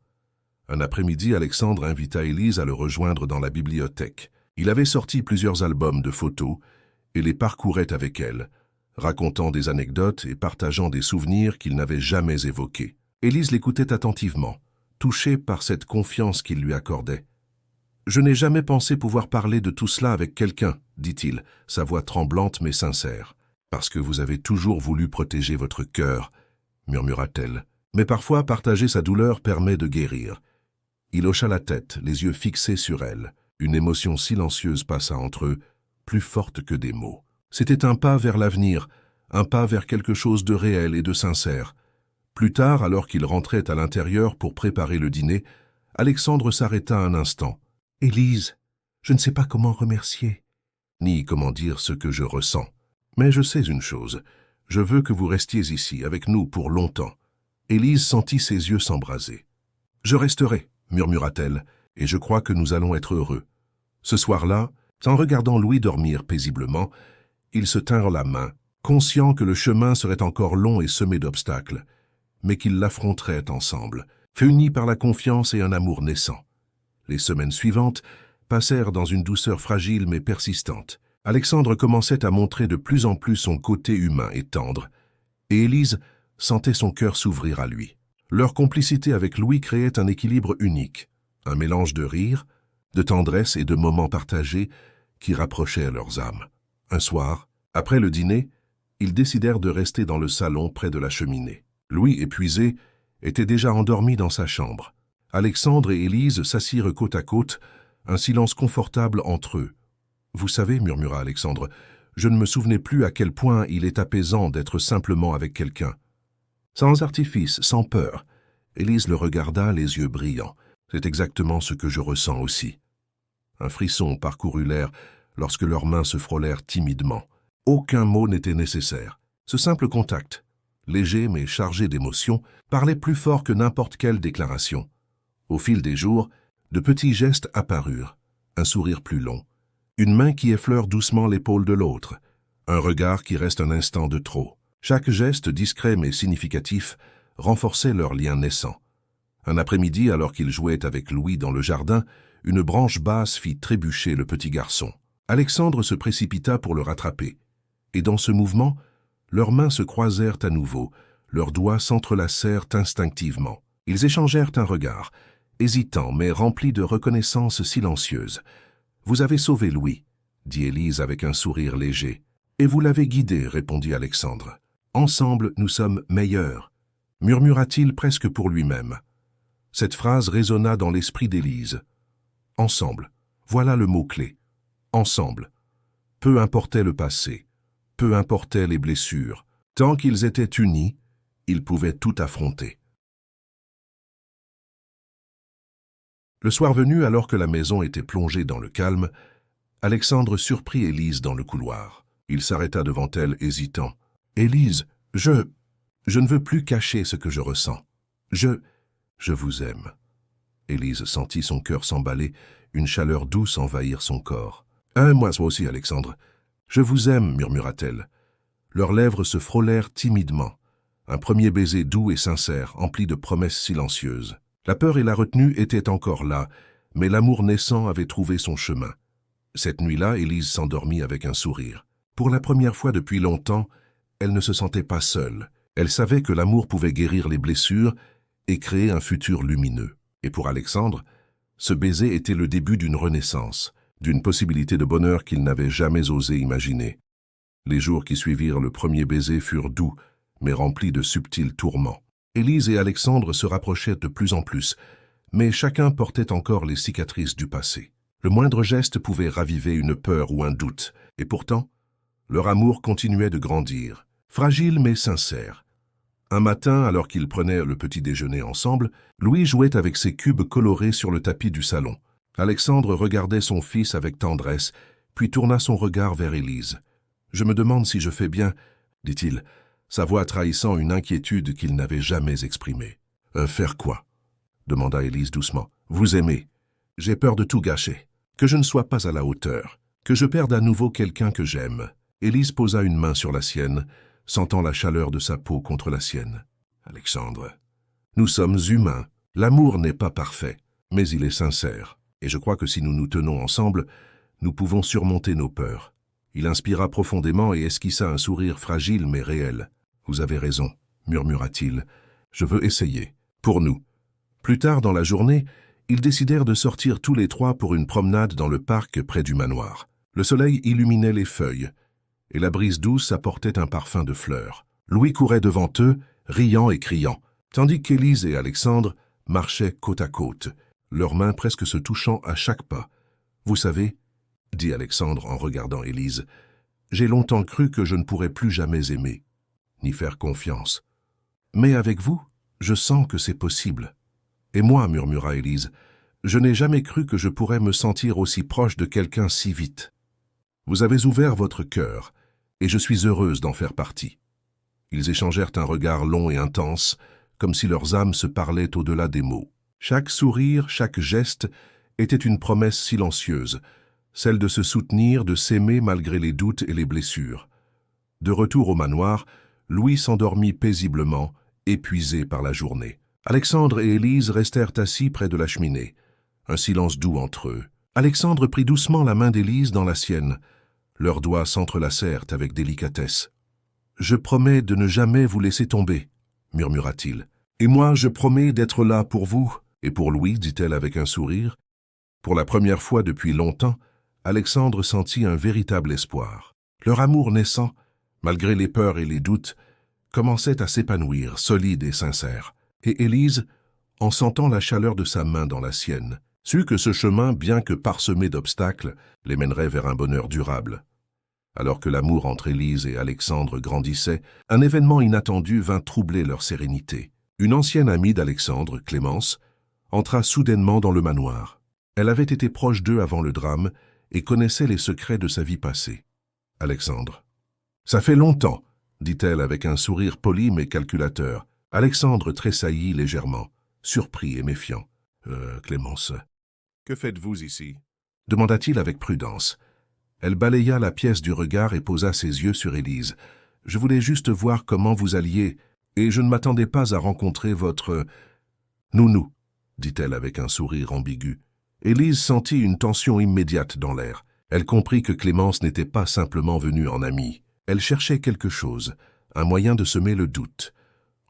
Un après-midi, Alexandre invita Élise à le rejoindre dans la bibliothèque. Il avait sorti plusieurs albums de photos et les parcourait avec elle, racontant des anecdotes et partageant des souvenirs qu'il n'avait jamais évoqués. Élise l'écoutait attentivement, touchée par cette confiance qu'il lui accordait. « Je n'ai jamais pensé pouvoir parler de tout cela avec quelqu'un, » dit-il, sa voix tremblante mais sincère. « Parce que vous avez toujours voulu protéger votre cœur, » murmura-t-elle. « Mais parfois, partager sa douleur permet de guérir. » Il hocha la tête, les yeux fixés sur elle. Une émotion silencieuse passa entre eux, plus forte que des mots. C'était un pas vers l'avenir, un pas vers quelque chose de réel et de sincère. Plus tard, alors qu'il rentrait à l'intérieur pour préparer le dîner, Alexandre s'arrêta un instant. « Élise, je ne sais pas comment remercier, ni comment dire ce que je ressens. Mais je sais une chose, je veux que vous restiez ici, avec nous, pour longtemps. » Élise sentit ses yeux s'embraser. « Je resterai, » murmura-t-elle, « et je crois que nous allons être heureux. » Ce soir-là, en regardant Louis dormir paisiblement, ils se tinrent la main, conscients que le chemin serait encore long et semé d'obstacles, mais qu'ils l'affronteraient ensemble, unis par la confiance et un amour naissant. Les semaines suivantes passèrent dans une douceur fragile mais persistante. Alexandre commençait à montrer de plus en plus son côté humain et tendre, et Élise sentait son cœur s'ouvrir à lui. Leur complicité avec Louis créait un équilibre unique, un mélange de rire, de tendresse et de moments partagés qui rapprochaient leurs âmes. Un soir, après le dîner, ils décidèrent de rester dans le salon près de la cheminée. Louis, épuisé, était déjà endormi dans sa chambre. Alexandre et Élise s'assirent côte à côte, un silence confortable entre eux. « Vous savez, » murmura Alexandre, « je ne me souvenais plus à quel point il est apaisant d'être simplement avec quelqu'un. » Sans artifice, sans peur, Élise le regarda, les yeux brillants. « C'est exactement ce que je ressens aussi. » Un frisson parcourut l'air lorsque leurs mains se frôlèrent timidement. Aucun mot n'était nécessaire. Ce simple contact, léger mais chargé d'émotion, parlait plus fort que n'importe quelle déclaration. Au fil des jours, de petits gestes apparurent, un sourire plus long, une main qui effleure doucement l'épaule de l'autre, un regard qui reste un instant de trop. Chaque geste, discret mais significatif, renforçait leur lien naissant. Un après-midi, alors qu'ils jouaient avec Louis dans le jardin, une branche basse fit trébucher le petit garçon. Alexandre se précipita pour le rattraper. Et dans ce mouvement, leurs mains se croisèrent à nouveau, leurs doigts s'entrelacèrent instinctivement. Ils échangèrent un regard, hésitant mais rempli de reconnaissance silencieuse. « Vous avez sauvé Louis », dit Élise avec un sourire léger. « Et vous l'avez guidé », répondit Alexandre. « Ensemble, nous sommes meilleurs », murmura-t-il presque pour lui-même. Cette phrase résonna dans l'esprit d'Élise. « Ensemble », voilà le mot-clé. « Ensemble ». Peu importait le passé, peu importaient les blessures. Tant qu'ils étaient unis, ils pouvaient tout affronter. Le soir venu, alors que la maison était plongée dans le calme, Alexandre surprit Élise dans le couloir. Il s'arrêta devant elle, hésitant. « Élise, je ne veux plus cacher ce que je ressens. Je vous aime. » Élise sentit son cœur s'emballer, une chaleur douce envahir son corps. « Moi aussi, Alexandre. Je vous aime, » murmura-t-elle. Leurs lèvres se frôlèrent timidement. Un premier baiser doux et sincère, empli de promesses silencieuses. La peur et la retenue étaient encore là, mais l'amour naissant avait trouvé son chemin. Cette nuit-là, Élise s'endormit avec un sourire. Pour la première fois depuis longtemps, elle ne se sentait pas seule. Elle savait que l'amour pouvait guérir les blessures et créer un futur lumineux. Et pour Alexandre, ce baiser était le début d'une renaissance, d'une possibilité de bonheur qu'il n'avait jamais osé imaginer. Les jours qui suivirent le premier baiser furent doux, mais remplis de subtils tourments. Élise et Alexandre se rapprochaient de plus en plus, mais chacun portait encore les cicatrices du passé. Le moindre geste pouvait raviver une peur ou un doute, et pourtant, leur amour continuait de grandir, fragile mais sincère. Un matin, alors qu'ils prenaient le petit déjeuner ensemble, Louis jouait avec ses cubes colorés sur le tapis du salon. Alexandre regardait son fils avec tendresse, puis tourna son regard vers Élise. « Je me demande si je fais bien, » dit-il, sa voix trahissant une inquiétude qu'il n'avait jamais exprimée. « Faire quoi ?» demanda Élise doucement. « Vous aimez. J'ai peur de tout gâcher, que je ne sois pas à la hauteur, que je perde à nouveau quelqu'un que j'aime. » Élise posa une main sur la sienne, sentant la chaleur de sa peau contre la sienne. « Alexandre, nous sommes humains. L'amour n'est pas parfait, mais il est sincère. Et je crois que si nous nous tenons ensemble, nous pouvons surmonter nos peurs. » Il inspira profondément et esquissa un sourire fragile mais réel. « Vous avez raison, » murmura-t-il. « Je veux essayer. Pour nous. » Plus tard dans la journée, ils décidèrent de sortir tous les trois pour une promenade dans le parc près du manoir. Le soleil illuminait les feuilles, et la brise douce apportait un parfum de fleurs. Louis courait devant eux, riant et criant, tandis qu'Élise et Alexandre marchaient côte à côte, leurs mains presque se touchant à chaque pas. « Vous savez, » dit Alexandre en regardant Élise, « j'ai longtemps cru que je ne pourrais plus jamais aimer, ni faire confiance. Mais avec vous, je sens que c'est possible. » « Et moi, » murmura Élise, « je n'ai jamais cru que je pourrais me sentir aussi proche de quelqu'un si vite. Vous avez ouvert votre cœur, et je suis heureuse d'en faire partie. » Ils échangèrent un regard long et intense, comme si leurs âmes se parlaient au-delà des mots. Chaque sourire, chaque geste était une promesse silencieuse, celle de se soutenir, de s'aimer malgré les doutes et les blessures. De retour au manoir, Louis s'endormit paisiblement, épuisé par la journée. Alexandre et Élise restèrent assis près de la cheminée, un silence doux entre eux. Alexandre prit doucement la main d'Élise dans la sienne. Leurs doigts s'entrelacèrent avec délicatesse. « Je promets de ne jamais vous laisser tomber, » murmura-t-il. « Et moi, je promets d'être là pour vous. » Et pour Louis, dit-elle avec un sourire. Pour la première fois depuis longtemps, Alexandre sentit un véritable espoir. Leur amour naissant, malgré les peurs et les doutes, commençait à s'épanouir, solide et sincère. Et Élise, en sentant la chaleur de sa main dans la sienne, sut que ce chemin, bien que parsemé d'obstacles, les mènerait vers un bonheur durable. Alors que l'amour entre Élise et Alexandre grandissait, un événement inattendu vint troubler leur sérénité. Une ancienne amie d'Alexandre, Clémence, entra soudainement dans le manoir. Elle avait été proche d'eux avant le drame et connaissait les secrets de sa vie passée. « Alexandre. »« Ça fait longtemps, » dit-elle avec un sourire poli mais calculateur. Alexandre tressaillit légèrement, surpris et méfiant. « Clémence, que faites-vous ici ?» demanda-t-il avec prudence. Elle balaya la pièce du regard et posa ses yeux sur Élise. « Je voulais juste voir comment vous alliez, et je ne m'attendais pas à rencontrer votre... nounou, » dit-elle avec un sourire ambigu. Élise sentit une tension immédiate dans l'air. Elle comprit que Clémence n'était pas simplement venue en amie. Elle cherchait quelque chose, un moyen de semer le doute.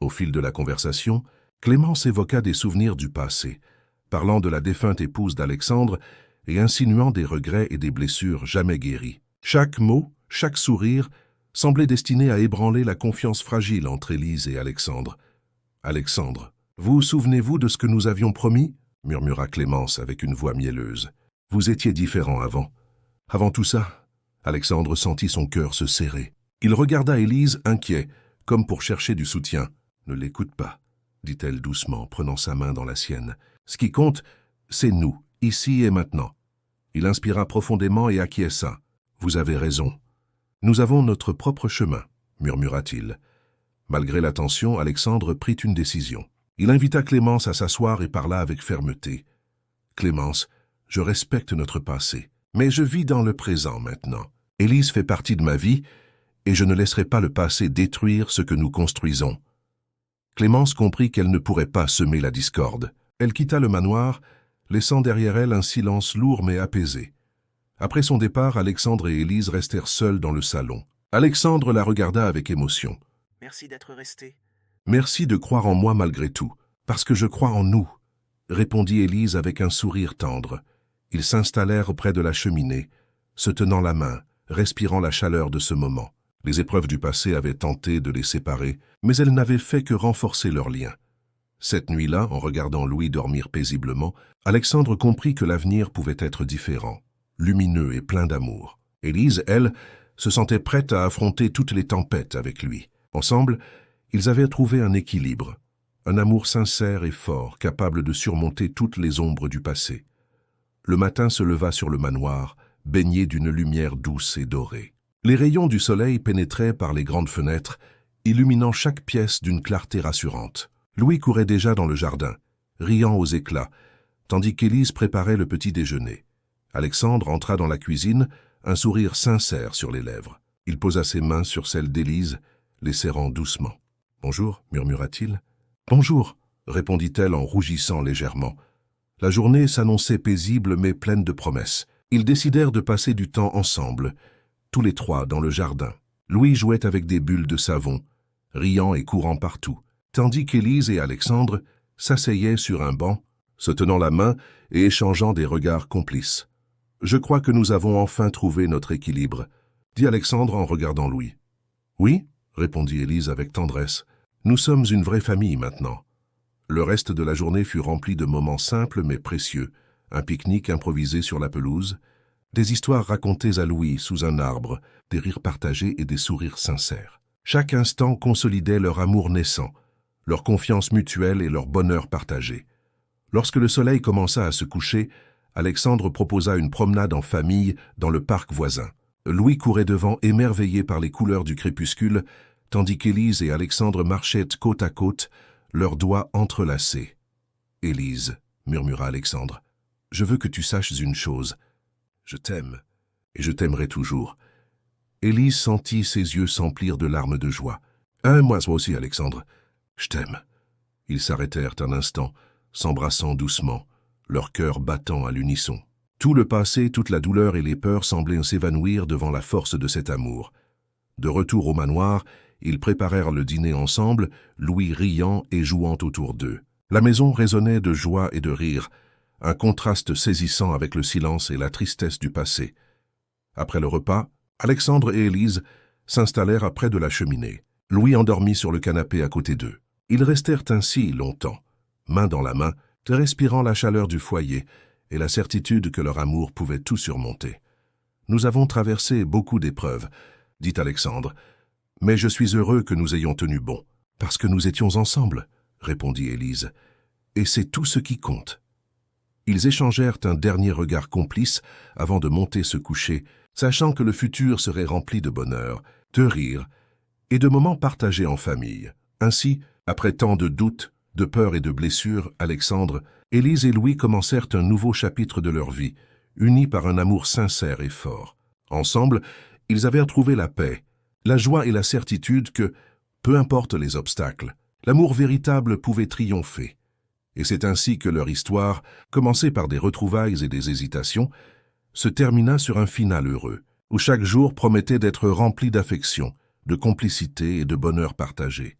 Au fil de la conversation, Clémence évoqua des souvenirs du passé, parlant de la défunte épouse d'Alexandre et insinuant des regrets et des blessures jamais guéries. Chaque mot, chaque sourire, semblait destiné à ébranler la confiance fragile entre Élise et Alexandre. « Alexandre, vous souvenez-vous de ce que nous avions promis ?» murmura Clémence avec une voix mielleuse. « Vous étiez différent avant. Avant tout ça, Alexandre sentit son cœur se serrer. Il regarda Élise inquiet, comme pour chercher du soutien. « Ne l'écoute pas, » dit-elle doucement, prenant sa main dans la sienne. « Ce qui compte, c'est nous, ici et maintenant. » Il inspira profondément et acquiesça. « Vous avez raison. Nous avons notre propre chemin, » murmura-t-il. Malgré la tension, Alexandre prit une décision. Il invita Clémence à s'asseoir et parla avec fermeté. « Clémence, je respecte notre passé, mais je vis dans le présent maintenant. Élise fait partie de ma vie et je ne laisserai pas le passé détruire ce que nous construisons. » Clémence comprit qu'elle ne pourrait pas semer la discorde. Elle quitta le manoir, laissant derrière elle un silence lourd mais apaisé. Après son départ, Alexandre et Élise restèrent seuls dans le salon. Alexandre la regarda avec émotion. « Merci d'être resté. »« Merci de croire en moi malgré tout, parce que je crois en nous, » répondit Élise avec un sourire tendre. Ils s'installèrent près de la cheminée, se tenant la main, respirant la chaleur de ce moment. Les épreuves du passé avaient tenté de les séparer, mais elles n'avaient fait que renforcer leur lien. Cette nuit-là, en regardant Louis dormir paisiblement, Alexandre comprit que l'avenir pouvait être différent, lumineux et plein d'amour. Élise, elle, se sentait prête à affronter toutes les tempêtes avec lui. Ensemble, ils avaient trouvé un équilibre, un amour sincère et fort, capable de surmonter toutes les ombres du passé. Le matin se leva sur le manoir, baigné d'une lumière douce et dorée. Les rayons du soleil pénétraient par les grandes fenêtres, illuminant chaque pièce d'une clarté rassurante. Louis courait déjà dans le jardin, riant aux éclats, tandis qu'Élise préparait le petit déjeuner. Alexandre entra dans la cuisine, un sourire sincère sur les lèvres. Il posa ses mains sur celles d'Élise, les serrant doucement. « Bonjour » murmura-t-il. « Bonjour » répondit-elle en rougissant légèrement. La journée s'annonçait paisible mais pleine de promesses. Ils décidèrent de passer du temps ensemble, tous les trois dans le jardin. Louis jouait avec des bulles de savon, riant et courant partout, tandis qu'Élise et Alexandre s'asseyaient sur un banc, se tenant la main et échangeant des regards complices. « Je crois que nous avons enfin trouvé notre équilibre », dit Alexandre en regardant Louis. « Oui » répondit Élise avec tendresse. « Nous sommes une vraie famille maintenant. » Le reste de la journée fut rempli de moments simples mais précieux, un pique-nique improvisé sur la pelouse, des histoires racontées à Louis sous un arbre, des rires partagés et des sourires sincères. Chaque instant consolidait leur amour naissant, leur confiance mutuelle et leur bonheur partagé. Lorsque le soleil commença à se coucher, Alexandre proposa une promenade en famille dans le parc voisin. Louis courait devant, émerveillé par les couleurs du crépuscule, tandis qu'Élise et Alexandre marchaient côte à côte, leurs doigts entrelacés. « Élise, » murmura Alexandre, « je veux que tu saches une chose. Je t'aime, et je t'aimerai toujours. » Élise sentit ses yeux s'emplir de larmes de joie. « Moi aussi, Alexandre. Je t'aime. » Ils s'arrêtèrent un instant, s'embrassant doucement, leur cœur battant à l'unisson. Tout le passé, toute la douleur et les peurs semblaient s'évanouir devant la force de cet amour. De retour au manoir, ils préparèrent le dîner ensemble, Louis riant et jouant autour d'eux. La maison résonnait de joie et de rire, un contraste saisissant avec le silence et la tristesse du passé. Après le repas, Alexandre et Élise s'installèrent près de la cheminée. Louis endormit sur le canapé à côté d'eux. Ils restèrent ainsi longtemps, main dans la main, respirant la chaleur du foyer et la certitude que leur amour pouvait tout surmonter. « Nous avons traversé beaucoup d'épreuves, » dit Alexandre, « mais je suis heureux que nous ayons tenu bon, parce que nous étions ensemble, » répondit Élise, « et c'est tout ce qui compte. » Ils échangèrent un dernier regard complice avant de monter se coucher, sachant que le futur serait rempli de bonheur, de rire et de moments partagés en famille. Ainsi, après tant de doutes, de peurs et de blessures, Alexandre, Élise et Louis commencèrent un nouveau chapitre de leur vie, unis par un amour sincère et fort. Ensemble, ils avaient retrouvé la paix, la joie et la certitude que, peu importe les obstacles, l'amour véritable pouvait triompher. Et c'est ainsi que leur histoire, commencée par des retrouvailles et des hésitations, se termina sur un final heureux. où chaque jour promettait d'être rempli d'affection, de complicité et de bonheur partagé.